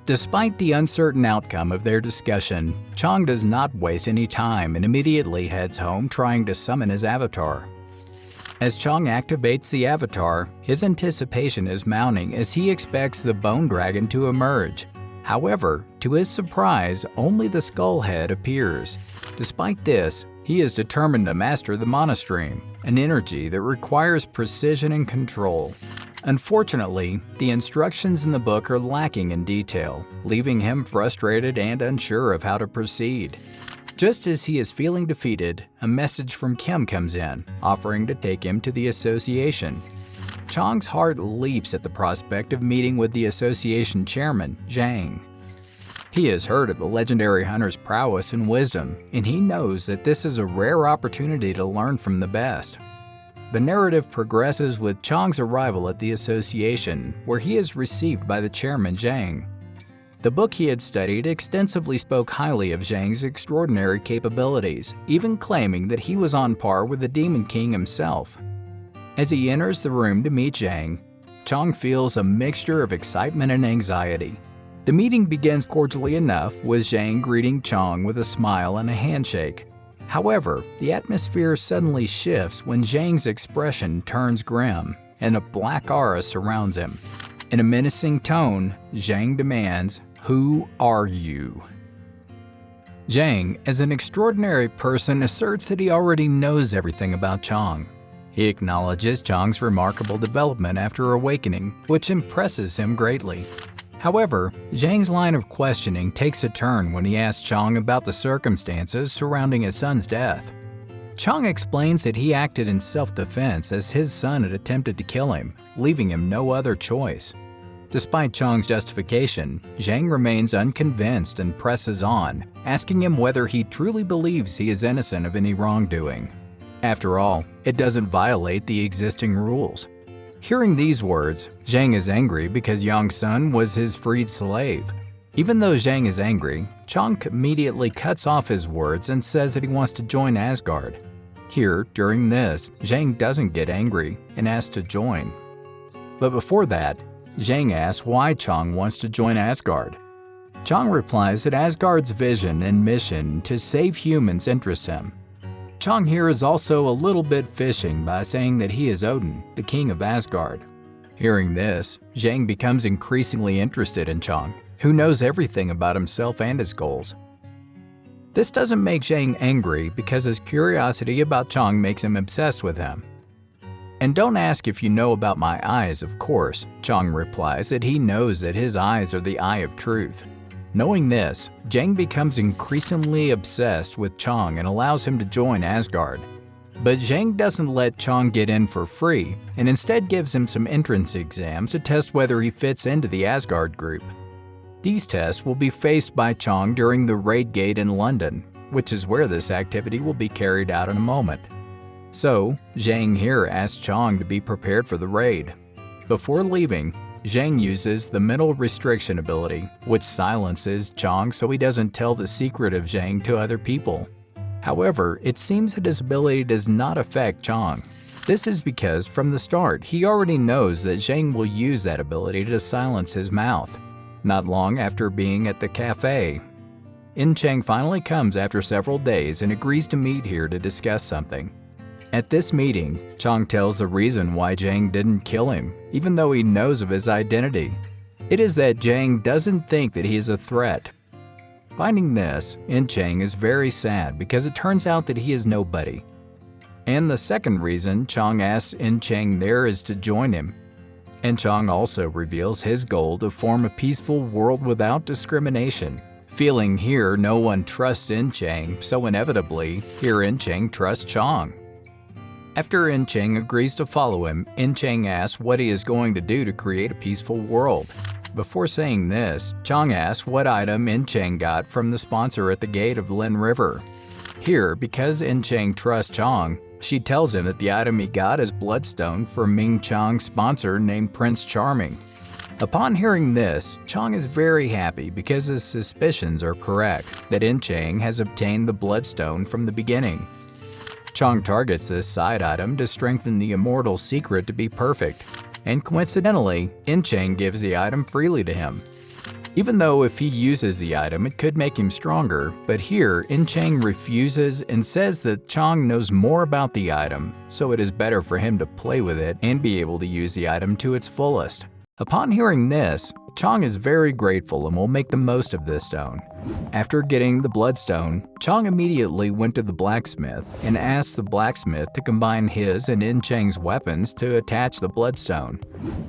Despite the uncertain outcome of their discussion, Chong does not waste any time and immediately heads home trying to summon his avatar. As Chong activates the avatar, his anticipation is mounting as he expects the bone dragon to emerge. However, to his surprise, only the skull head appears. Despite this, he is determined to master the mana stream, an energy that requires precision and control. Unfortunately, the instructions in the book are lacking in detail, leaving him frustrated and unsure of how to proceed. Just as he is feeling defeated, a message from Kim comes in, offering to take him to the association. Chong's heart leaps at the prospect of meeting with the association chairman, Zhang. He has heard of the legendary hunter's prowess and wisdom, and he knows that this is a rare opportunity to learn from the best. The narrative progresses with Chong's arrival at the association, where he is received by the chairman, Zhang. The book he had studied extensively spoke highly of Zhang's extraordinary capabilities, even claiming that he was on par with the Demon King himself. As he enters the room to meet Zhang, Chong feels a mixture of excitement and anxiety. The meeting begins cordially enough, with Zhang greeting Chong with a smile and a handshake. However, the atmosphere suddenly shifts when Zhang's expression turns grim, and a black aura surrounds him. In a menacing tone, Zhang demands, "Who are you?" Zhang, as an extraordinary person, asserts that he already knows everything about Chong. He acknowledges Chong's remarkable development after awakening, which impresses him greatly. However, Zhang's line of questioning takes a turn when he asks Chong about the circumstances surrounding his son's death. Chong explains that he acted in self-defense as his son had attempted to kill him, leaving him no other choice. Despite Chong's justification, Zhang remains unconvinced and presses on, asking him whether he truly believes he is innocent of any wrongdoing. After all, it doesn't violate the existing rules. Hearing these words, Zhang is angry because Yang's son was his freed slave. Even though Zhang is angry, Chong immediately cuts off his words and says that he wants to join Asgard. Here, during this, Zhang doesn't get angry and asks to join. But before that, Zhang asks why Chong wants to join Asgard. Chong replies that Asgard's vision and mission to save humans interests him. Chong here is also a little bit fishing by saying that he is Odin, the king of Asgard. Hearing this, Zhang becomes increasingly interested in Chong, who knows everything about himself and his goals. This doesn't make Zhang angry because his curiosity about Chong makes him obsessed with him. "And don't ask if you know about my eyes, of course," Chong replies that he knows that his eyes are the eye of truth. Knowing this, Zhang becomes increasingly obsessed with Chong and allows him to join Asgard. But Zhang doesn't let Chong get in for free, and instead gives him some entrance exams to test whether he fits into the Asgard group. These tests will be faced by Chong during the Raid Gate in London, which is where this activity will be carried out in a moment. So, Zhang here asks Chong to be prepared for the raid. Before leaving, Zhang uses the mental restriction ability, which silences Chong so he doesn't tell the secret of Zhang to other people. However, it seems that his ability does not affect Chong. This is because from the start, he already knows that Zhang will use that ability to silence his mouth. Not long after being at the cafe, Chang finally comes after several days and agrees to meet here to discuss something. At this meeting, Chong tells the reason why Zhang didn't kill him, even though he knows of his identity. It is that Zhang doesn't think that he is a threat. Finding this, Chang is very sad because it turns out that he is nobody. And the second reason Chong asks Chang there is to join him. Chong also reveals his goal to form a peaceful world without discrimination. Feeling here no one trusts Chang, so inevitably, here Chang trusts Chong. After Chang agrees to follow him, Chang asks what he is going to do to create a peaceful world. Before saying this, Chong asks what item Chang got from the sponsor at the gate of Lin River. Here, because Chang trusts Chong, she tells him that the item he got is Bloodstone from Ming Chong's sponsor named Prince Charming. Upon hearing this, Chong is very happy because his suspicions are correct, that Chang has obtained the Bloodstone from the beginning. Chong targets this side item to strengthen the immortal secret to be perfect, and coincidentally, Chang gives the item freely to him. even though if he uses the item it could make him stronger, but here Chang refuses and says that Chong knows more about the item, so it is better for him to play with it and be able to use the item to its fullest. Upon hearing this, Chong is very grateful and will make the most of this stone. After getting the Bloodstone, Chong immediately went to the blacksmith and asked the blacksmith to combine his and Chang's weapons to attach the Bloodstone.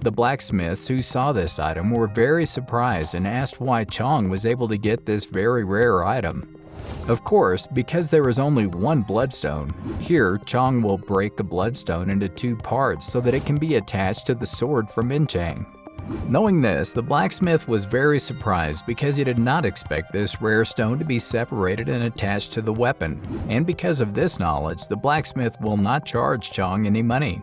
The blacksmiths who saw this item were very surprised and asked why Chong was able to get this very rare item. Of course, because there is only one Bloodstone, here Chong will break the Bloodstone into 2 parts so that it can be attached to the sword from Chang. Knowing this, the blacksmith was very surprised because he did not expect this rare stone to be separated and attached to the weapon, and because of this knowledge, the blacksmith will not charge Chong any money.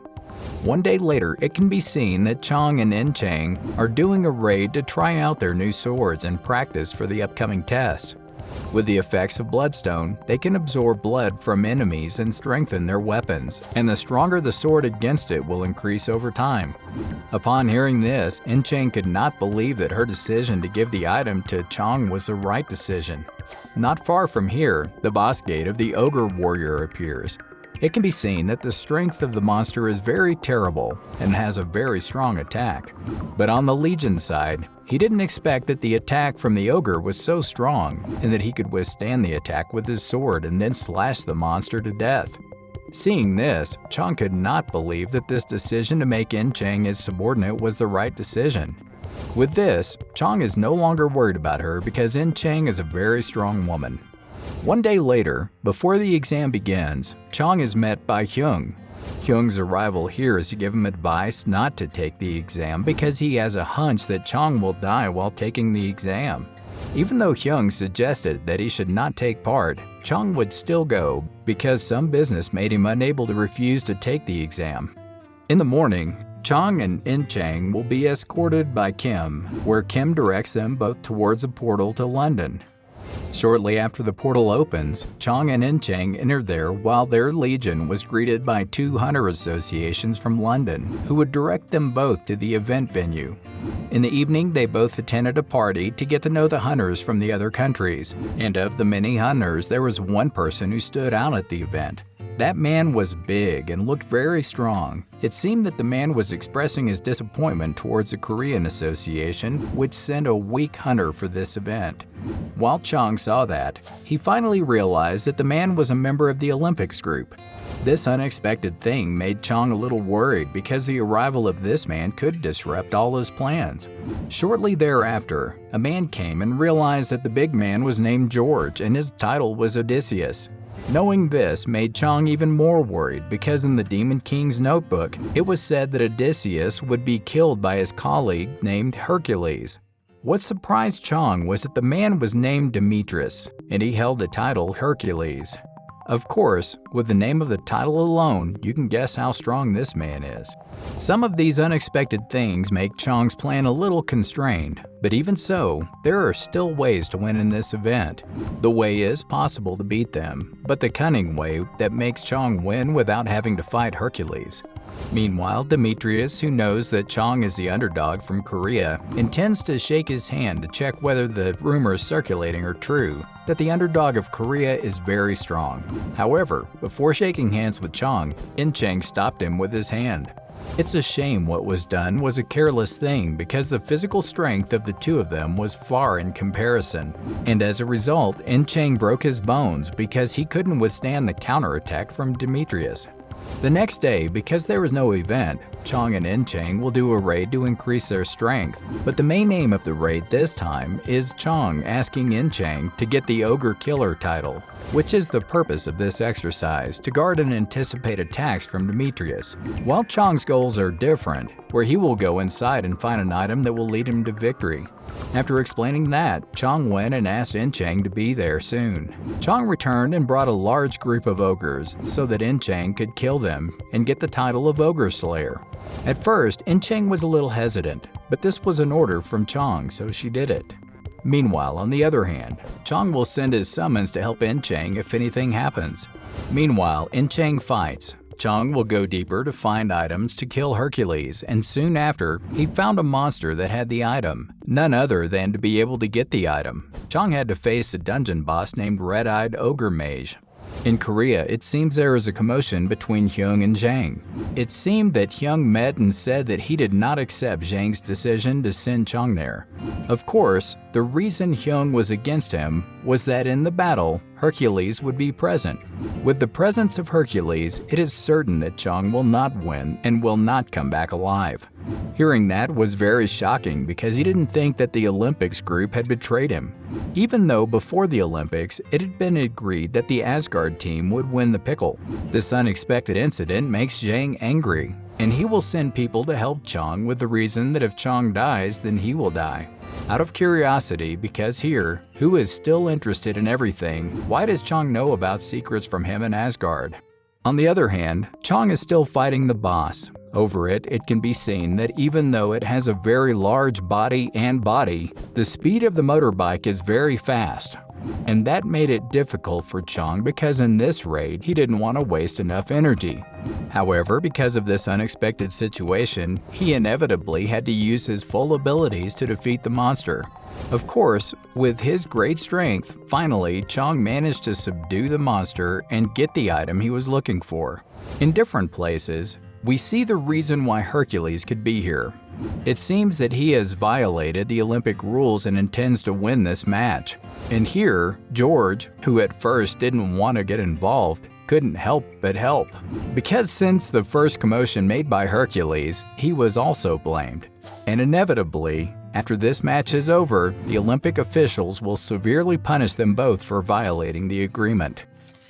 One day later, it can be seen that Chong and Chang are doing a raid to try out their new swords and practice for the upcoming test. With the effects of Bloodstone, they can absorb blood from enemies and strengthen their weapons, and the stronger the sword against it will increase over time. Upon hearing this, Chang could not believe that her decision to give the item to Chong was the right decision. Not far from here, the boss gate of the Ogre Warrior appears. It can be seen that the strength of the monster is very terrible and has a very strong attack. But on the Legion side, he didn't expect that the attack from the ogre was so strong and that he could withstand the attack with his sword and then slash the monster to death. Seeing this, Chong could not believe that this decision to make Chang his subordinate was the right decision. With this, Chong is no longer worried about her because Chang is a very strong woman. One day later, before the exam begins, Chong is met by Hyung. Hyung's arrival here is to give him advice not to take the exam because he has a hunch that Chong will die while taking the exam. Even though Hyung suggested that he should not take part, Chong would still go because some business made him unable to refuse to take the exam. In the morning, Chong and Chang will be escorted by Kim, where Kim directs them both towards a portal to London. Shortly after the portal opens, Chong and Chang enter there while their legion was greeted by 2 hunter associations from London who would direct them both to the event venue. In the evening, they both attended a party to get to know the hunters from the other countries, and of the many hunters, there was one person who stood out at the event. That man was big and looked very strong. It seemed that the man was expressing his disappointment towards the Korean Association, which sent a weak hunter for this event. While Chong saw that, he finally realized that the man was a member of the Olympics group. This unexpected thing made Chong a little worried because the arrival of this man could disrupt all his plans. Shortly thereafter, a man came and realized that the big man was named George and his title was Odysseus. Knowing this made Chong even more worried because in the Demon King's notebook, it was said that Odysseus would be killed by his colleague named Hercules. What surprised Chong was that the man was named Demetrius, and he held the title Hercules. Of course, with the name of the title alone, you can guess how strong this man is. Some of these unexpected things make Chong's plan a little constrained, but even so, there are still ways to win in this event. The way is possible to beat them, but the cunning way that makes Chong win without having to fight Hercules. Meanwhile, Demetrius, who knows that Chong is the underdog from Korea, intends to shake his hand to check whether the rumors circulating are true, that the underdog of Korea is very strong. However, before shaking hands with Chong, Chang stopped him with his hand. It's a shame what was done was a careless thing because the physical strength of the two of them was far in comparison, and as a result, Chang broke his bones because he couldn't withstand the counterattack from Demetrius. The next day, because there was no event, Chong and Chang will do a raid to increase their strength, but the main aim of the raid this time is Chong asking Chang to get the Ogre Killer title, which is the purpose of this exercise, to guard and anticipate attacks from Demetrius. While Chong's goals are different, where he will go inside and find an item that will lead him to victory. After explaining that, Chong went and asked Chang to be there soon. Chong returned and brought a large group of ogres so that Chang could kill them and get the title of Ogre Slayer. At first, Chang was a little hesitant, but this was an order from Chong, so she did it. Meanwhile, on the other hand, Chong will send his summons to help Chang if anything happens. Meanwhile, Chang fights. Chong will go deeper to find items to kill Hercules, and soon after, he found a monster that had the item. None other than to be able to get the item, Chong had to face a dungeon boss named Red-Eyed Ogre Mage. In Korea, it seems there was a commotion between Hyung and Zhang. It seemed that Hyung met and said that he did not accept Zhang's decision to send Chong there. Of course, the reason Hyung was against him was that in the battle, Hercules would be present. With the presence of Hercules, it is certain that Chong will not win and will not come back alive. Hearing that was very shocking because he didn't think that the Olympics group had betrayed him. Even though before the Olympics, it had been agreed that the Asgard team would win the pickle. This unexpected incident makes Zhang angry, and he will send people to help Chong with the reason that if Chong dies, then he will die. Out of curiosity, because here, who is still interested in everything, why does Chong know about secrets from him in Asgard? On the other hand, Chong is still fighting the boss. Over it, it can be seen that even though it has a very large body, the speed of the motorbike is very fast. And that made it difficult for Chong because in this raid, he didn't want to waste enough energy. However, because of this unexpected situation, he inevitably had to use his full abilities to defeat the monster. Of course, with his great strength, finally, Chong managed to subdue the monster and get the item he was looking for. In different places, we see the reason why Hercules could be here. It seems that he has violated the Olympic rules and intends to win this match. And here, George, who at first didn't want to get involved, couldn't help but help. Because since the first commotion made by Hercules, he was also blamed. And inevitably, after this match is over, the Olympic officials will severely punish them both for violating the agreement.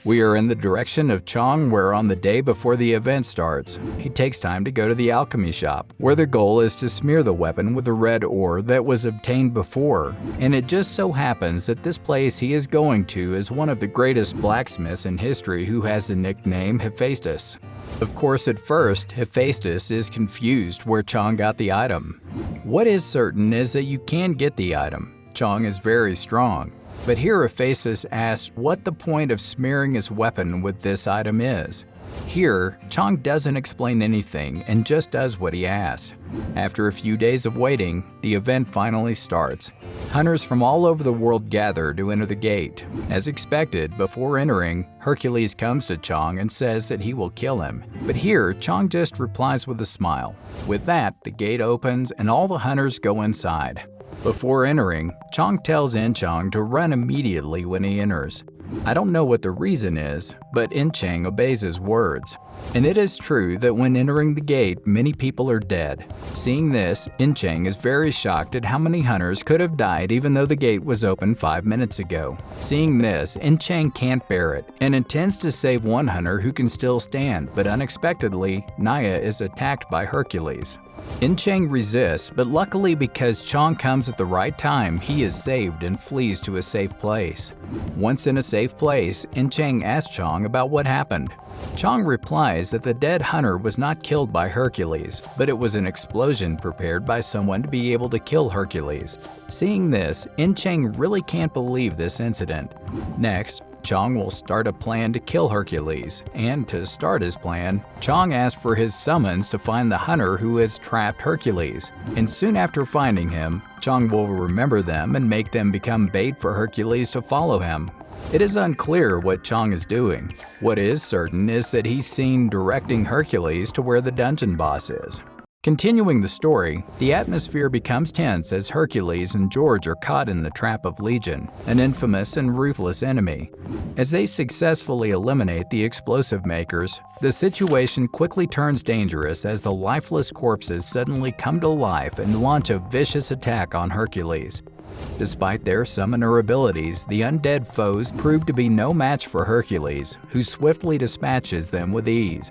We are in the direction of Chong, where on the day before the event starts, he takes time to go to the alchemy shop, where the goal is to smear the weapon with the red ore that was obtained before. And it just so happens that this place he is going to is one of the greatest blacksmiths in history who has the nickname Hephaestus. Of course, at first, Hephaestus is confused where Chong got the item. What is certain is that you can get the item. Chong is very strong. But here Hephaestus asks what the point of smearing his weapon with this item is. Here, Chong doesn't explain anything and just does what he asks. After a few days of waiting, the event finally starts. Hunters from all over the world gather to enter the gate. As expected, before entering, Hercules comes to Chong and says that he will kill him. But here, Chong just replies with a smile. With that, the gate opens and all the hunters go inside. Before entering, Chong tells Chong to run immediately when he enters. I don't know what the reason is, but Chong obeys his words. And it is true that when entering the gate, many people are dead. Seeing this, Chong is very shocked at how many hunters could have died even though the gate was open 5 minutes ago. Seeing this, Chong can't bear it and intends to save one hunter who can still stand, but unexpectedly, Naya is attacked by Hercules. Chong resists, but luckily because Chong comes at the right time, he is saved and flees to a safe place. Once in a safe place, Chong asks Chong about what happened. Chong replies that the dead hunter was not killed by Hercules, but it was an explosion prepared by someone to be able to kill Hercules. Seeing this, Chong really can't believe this incident. Next, Chong will start a plan to kill Hercules, and to start his plan, Chong asks for his summons to find the hunter who has trapped Hercules. And soon after finding him, Chong will remember them and make them become bait for Hercules to follow him. It is unclear what Chong is doing. What is certain is that he's seen directing Hercules to where the dungeon boss is. Continuing the story, the atmosphere becomes tense as Hercules and George are caught in the trap of Legion, an infamous and ruthless enemy. As they successfully eliminate the explosive makers, the situation quickly turns dangerous as the lifeless corpses suddenly come to life and launch a vicious attack on Hercules. Despite their summoner abilities, the undead foes prove to be no match for Hercules, who swiftly dispatches them with ease.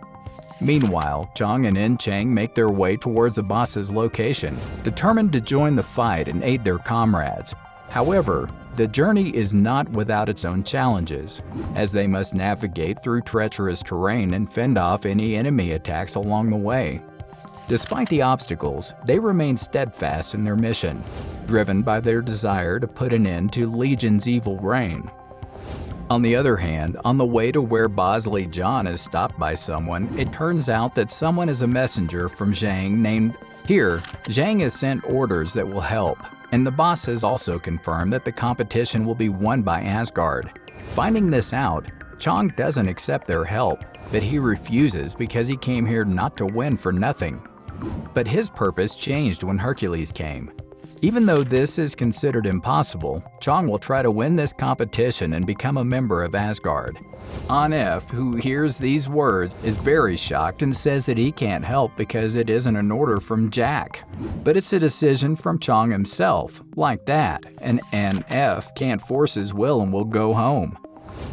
Meanwhile, Chong and Chong make their way towards the boss's location, determined to join the fight and aid their comrades. However, the journey is not without its own challenges, as they must navigate through treacherous terrain and fend off any enemy attacks along the way. Despite the obstacles, they remain steadfast in their mission, driven by their desire to put an end to Legion's evil reign. On the other hand, on the way to where Bosley John is stopped by someone, it turns out that someone is a messenger from Zhang named Here. Zhang has sent orders that will help, and the boss has also confirmed that the competition will be won by Asgard. Finding this out, Chong doesn't accept their help, but he refuses because he came here not to win for nothing. But his purpose changed when Hercules came. Even though this is considered impossible, Chong will try to win this competition and become a member of Asgard. Anef, who hears these words, is very shocked and says that he can't help because it isn't an order from Jack. But it's a decision from Chong himself, like that, and Anef can't force his will and will go home.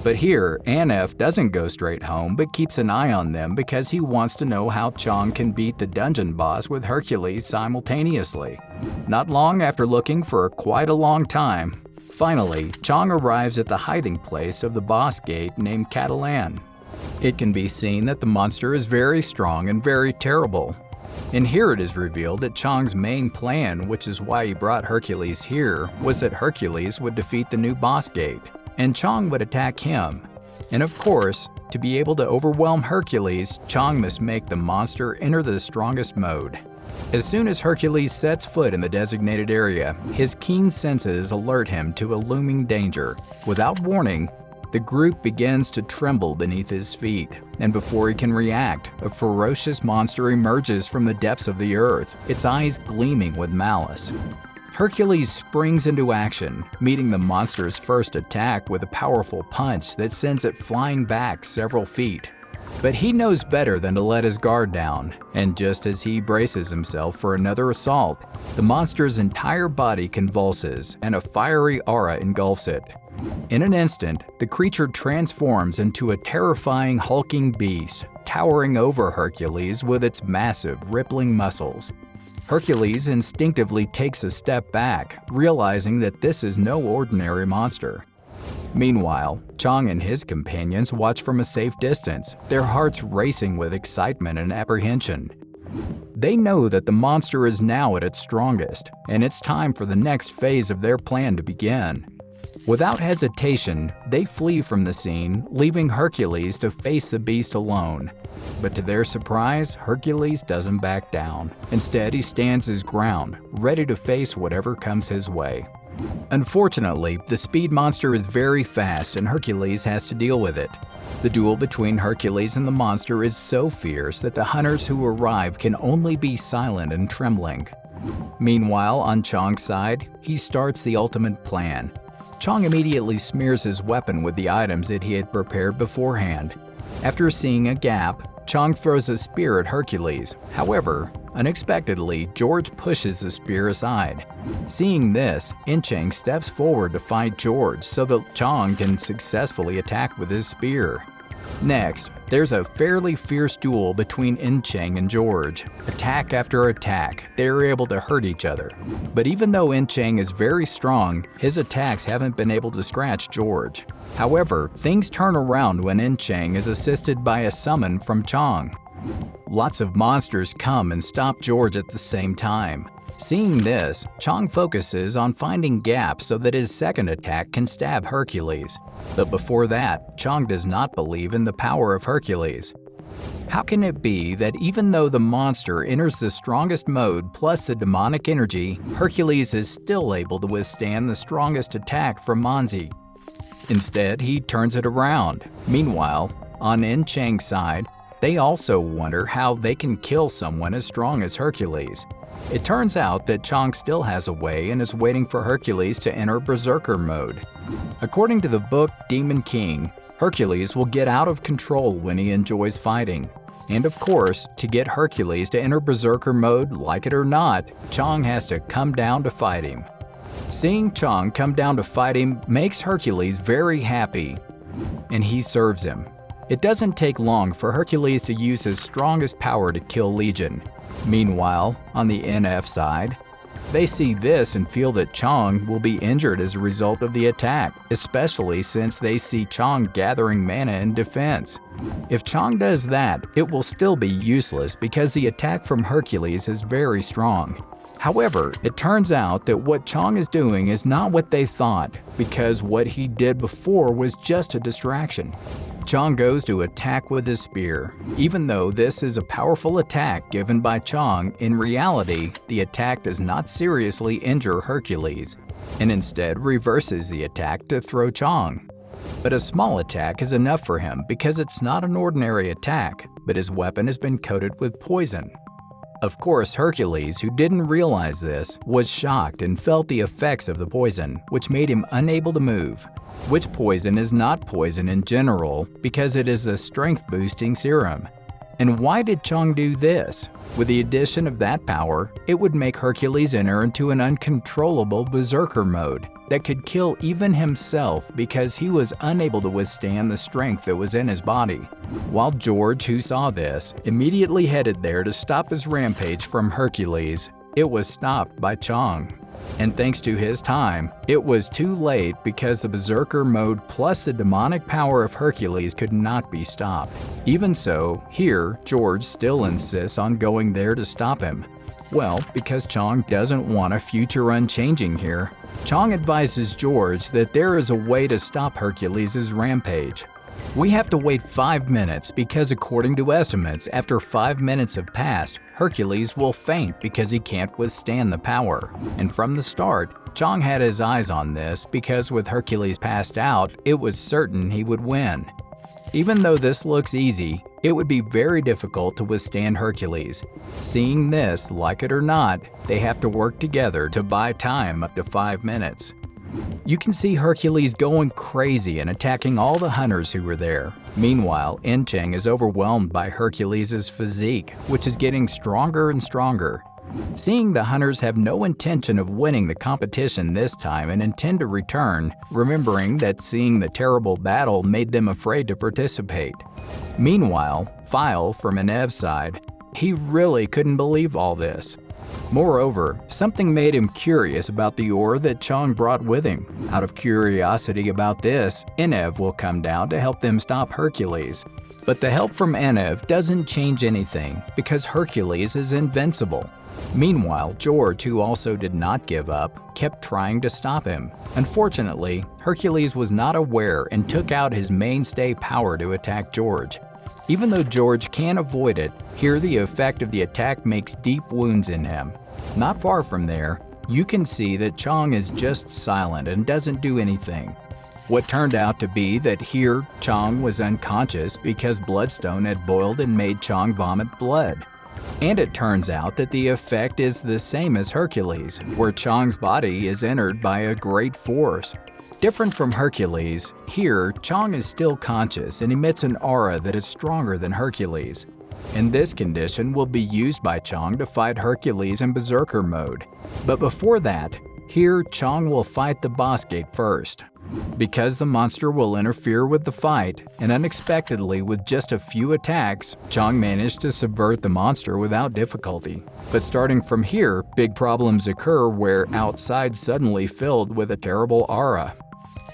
But here, Anef doesn't go straight home but keeps an eye on them because he wants to know how Chong can beat the dungeon boss with Hercules simultaneously. Not long after looking for quite a long time, finally, Chong arrives at the hiding place of the boss gate named Catalan. It can be seen that the monster is very strong and very terrible. And here it is revealed that Chong's main plan, which is why he brought Hercules here, was that Hercules would defeat the new boss gate, and Chong would attack him. And of course, to be able to overwhelm Hercules, Chong must make the monster enter the strongest mode. As soon as Hercules sets foot in the designated area, his keen senses alert him to a looming danger. Without warning, the group begins to tremble beneath his feet, and before he can react, a ferocious monster emerges from the depths of the earth, its eyes gleaming with malice. Hercules springs into action, meeting the monster's first attack with a powerful punch that sends it flying back several feet. But he knows better than to let his guard down, and just as he braces himself for another assault, the monster's entire body convulses and a fiery aura engulfs it. In an instant, the creature transforms into a terrifying hulking beast, towering over Hercules with its massive, rippling muscles. Hercules instinctively takes a step back, realizing that this is no ordinary monster. Meanwhile, Chong and his companions watch from a safe distance, their hearts racing with excitement and apprehension. They know that the monster is now at its strongest, and it's time for the next phase of their plan to begin. Without hesitation, they flee from the scene, leaving Hercules to face the beast alone. But to their surprise, Hercules doesn't back down. Instead, he stands his ground, ready to face whatever comes his way. Unfortunately, the speed monster is very fast and Hercules has to deal with it. The duel between Hercules and the monster is so fierce that the hunters who arrive can only be silent and trembling. Meanwhile, on Chong's side, he starts the ultimate plan. Chong immediately smears his weapon with the items that he had prepared beforehand. After seeing a gap, Chong throws a spear at Hercules. However, unexpectedly, George pushes the spear aside. Seeing this, Chang steps forward to fight George so that Chong can successfully attack with his spear. Next, there's a fairly fierce duel between Chang and George. Attack after attack, they are able to hurt each other. But even though Chang is very strong, his attacks haven't been able to scratch George. However, things turn around when Chang is assisted by a summon from Chong. Lots of monsters come and stop George at the same time. Seeing this, Chong focuses on finding gaps so that his second attack can stab Hercules. But before that, Chong does not believe in the power of Hercules. How can it be that even though the monster enters the strongest mode plus the demonic energy, Hercules is still able to withstand the strongest attack from Manzi? Instead, he turns it around. Meanwhile, on Chang's side, they also wonder how they can kill someone as strong as Hercules. It turns out that Chong still has a way and is waiting for Hercules to enter berserker mode. According to the book Demon King, Hercules will get out of control when he enjoys fighting. And of course, to get Hercules to enter berserker mode, like it or not, Chong has to come down to fight him. Seeing Chong come down to fight him makes Hercules very happy, and he serves him. It doesn't take long for Hercules to use his strongest power to kill Legion. Meanwhile, on the NF side, they see this and feel that Chong will be injured as a result of the attack, especially since they see Chong gathering mana in defense. If Chong does that, it will still be useless because the attack from Hercules is very strong. However, it turns out that what Chong is doing is not what they thought, because what he did before was just a distraction. Chong goes to attack with his spear. Even though this is a powerful attack given by Chong, in reality, the attack does not seriously injure Hercules, and instead reverses the attack to throw Chong. But a small attack is enough for him because it's not an ordinary attack, but his weapon has been coated with poison. Of course, Hercules, who didn't realize this, was shocked and felt the effects of the poison, which made him unable to move. Which poison is not poison in general because it is a strength-boosting serum. And why did Chong do this? With the addition of that power, it would make Hercules enter into an uncontrollable berserker mode that could kill even himself because he was unable to withstand the strength that was in his body. While George, who saw this, immediately headed there to stop his rampage from Hercules, it was stopped by Chong. And thanks to his time, it was too late because the berserker mode plus the demonic power of Hercules could not be stopped. Even so, here, George still insists on going there to stop him. Well, because Chong doesn't want a future unchanging here, Chong advises George that there is a way to stop Hercules' rampage. We have to wait 5 minutes because according to estimates, after 5 minutes have passed, Hercules will faint because he can't withstand the power. And from the start, Chong had his eyes on this because with Hercules passed out, it was certain he would win. Even though this looks easy, it would be very difficult to withstand Hercules. Seeing this, like it or not, they have to work together to buy time up to 5 minutes. You can see Hercules going crazy and attacking all the hunters who were there. Meanwhile, Chang is overwhelmed by Hercules' physique, which is getting stronger and stronger. Seeing the hunters have no intention of winning the competition this time and intend to return, remembering that seeing the terrible battle made them afraid to participate. Meanwhile, Phile, from Enev's side, he really couldn't believe all this. Moreover, something made him curious about the ore that Chong brought with him. Out of curiosity about this, Enev will come down to help them stop Hercules. But the help from Enev doesn't change anything because Hercules is invincible. Meanwhile, George, who also did not give up, kept trying to stop him. Unfortunately, Hercules was not aware and took out his mainstay power to attack George. Even though George can avoid it, here the effect of the attack makes deep wounds in him. Not far from there, you can see that Chong is just silent and doesn't do anything. What turned out to be that here Chong was unconscious because Bloodstone had boiled and made Chong vomit blood. And it turns out that the effect is the same as Hercules, where Chong's body is entered by a great force. Different from Hercules, here Chong is still conscious and emits an aura that is stronger than Hercules. And this condition will be used by Chong to fight Hercules in berserker mode. But before that, here Chong will fight the boss gate first. Because the monster will interfere with the fight, and unexpectedly with just a few attacks, Chong managed to subvert the monster without difficulty. But starting from here, big problems occur where outside suddenly filled with a terrible aura.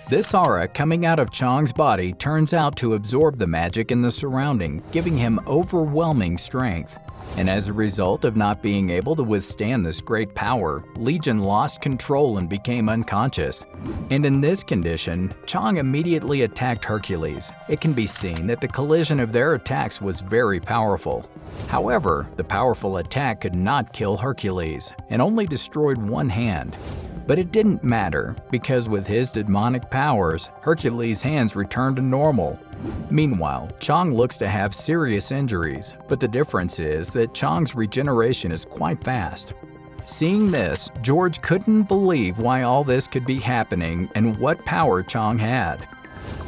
This aura coming out of Chong's body turns out to absorb the magic in the surrounding, giving him overwhelming strength. And as a result of not being able to withstand this great power, Legion lost control and became unconscious. And in this condition, Chong immediately attacked Hercules. It can be seen that the collision of their attacks was very powerful. However, the powerful attack could not kill Hercules, and only destroyed one hand. But it didn't matter, because with his demonic powers, Hercules' hands returned to normal. Meanwhile, Chong looks to have serious injuries, but the difference is that Chong's regeneration is quite fast. Seeing this, George couldn't believe why all this could be happening and what power Chong had.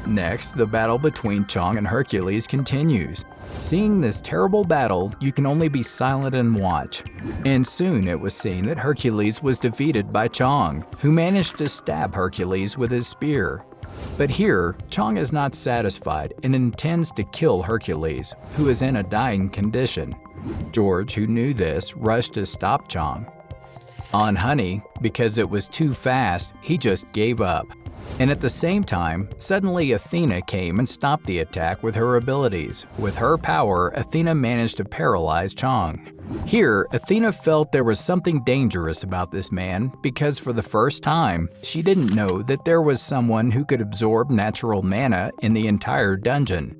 Next, the battle between Chong and Hercules continues. Seeing this terrible battle, you can only be silent and watch. And soon it was seen that Hercules was defeated by Chong, who managed to stab Hercules with his spear. But here, Chong is not satisfied and intends to kill Hercules, who is in a dying condition. George, who knew this, rushed to stop Chong. On Honey, because it was too fast, he just gave up. And at the same time, suddenly Athena came and stopped the attack with her abilities. With her power, Athena managed to paralyze Chong. Here, Athena felt there was something dangerous about this man because for the first time, she didn't know that there was someone who could absorb natural mana in the entire dungeon.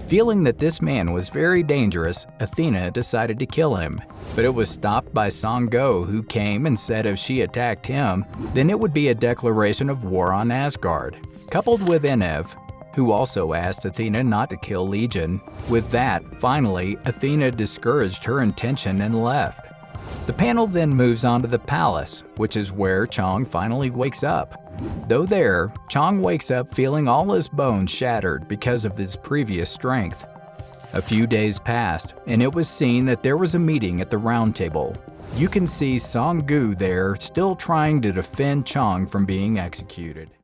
Feeling that this man was very dangerous, Athena decided to kill him. But it was stopped by Song-go, who came and said if she attacked him, then it would be a declaration of war on Asgard. Coupled with Enev, who also asked Athena not to kill Legion. With that, finally, Athena discouraged her intention and left. The panel then moves on to the palace, which is where Chong finally wakes up. Though there, Chong wakes up feeling all his bones shattered because of his previous strength. A few days passed, and it was seen that there was a meeting at the round table. You can see Song-gu there still trying to defend Chong from being executed.